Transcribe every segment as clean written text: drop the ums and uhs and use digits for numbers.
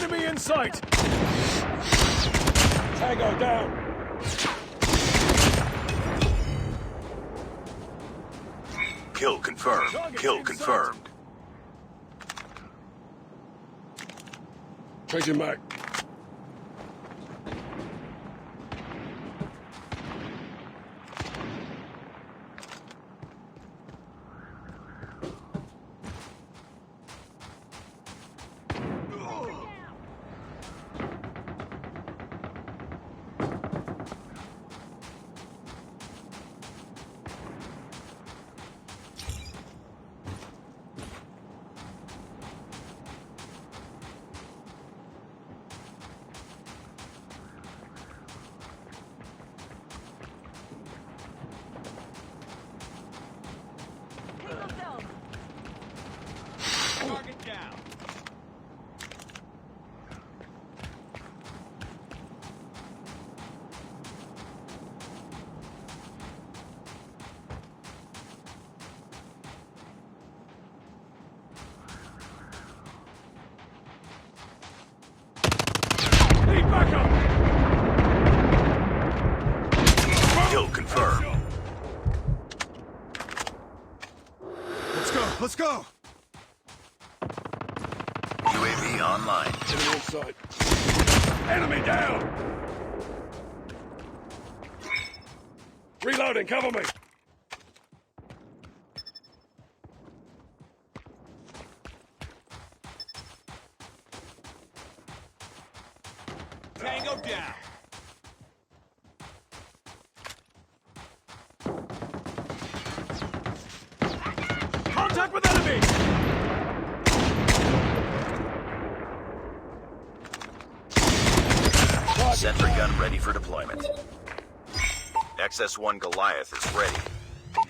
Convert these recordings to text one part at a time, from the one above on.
Enemy in sight! Tango down! Kill confirmed. Kill confirmed. Changing back. Target down. Need backup! Kill confirmed. Let's go, let's go! UAV online. Enemy in sight. Enemy down! Reloading, cover me! Tango down. Contact with enemy! Sentry gun ready for deployment. XS-1 Goliath is ready.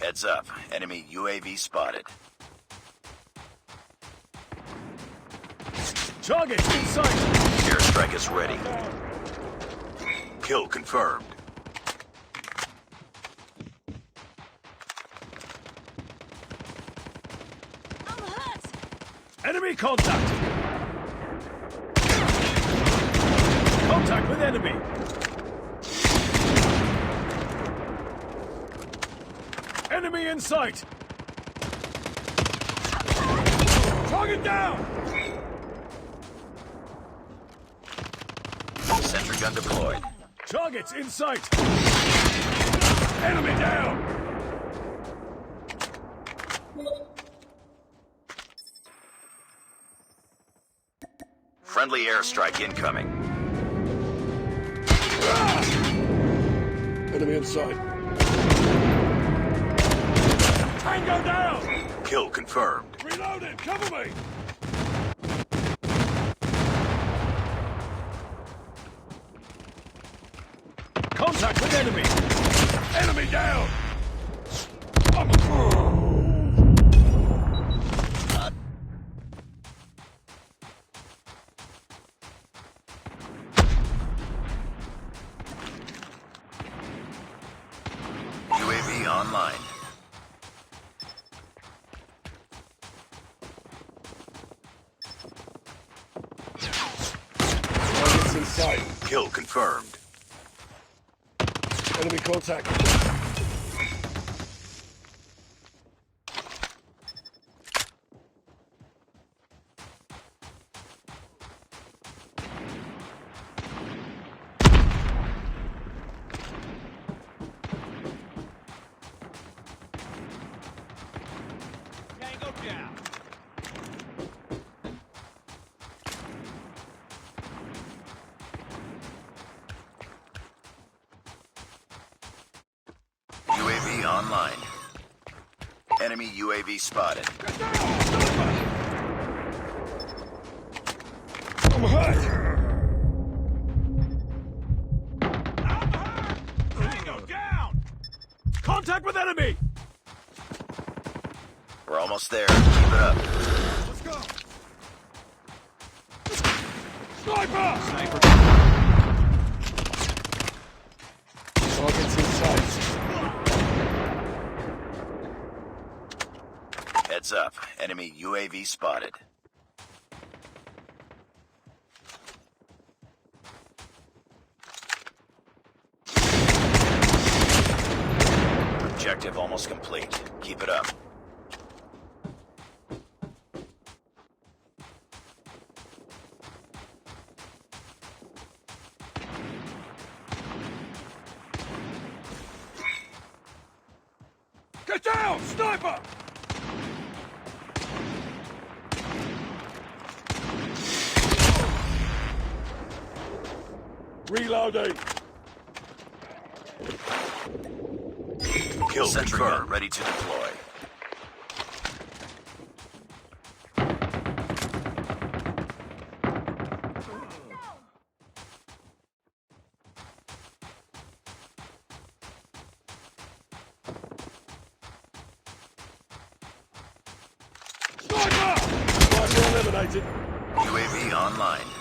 Heads up. Enemy UAV spotted. Target in sight! Airstrike is ready. Kill confirmed. Enemy contact! Contact with enemy! Enemy in sight! Target down! Sentry gun deployed. Targets in sight! Enemy down! Friendly airstrike incoming. Enemy in sight. Tango down! Kill confirmed. Reloading, cover me! Contact with enemy! Enemy down! UAV online. Targets in sight. Kill confirmed. Enemy contact. Tango down. UAV online. Enemy UAV spotted. I'm hurt! Tango down. Contact with enemy! We're almost there. Keep it up. Let's go! Sniper! Sniper. Targets in sight. Heads up. Enemy UAV spotted. Objective almost complete. Keep it up. Get down! Sniper! Reloading! Kill Sentry gun ready to deploy. Sniper! Sniper eliminated. UAV online.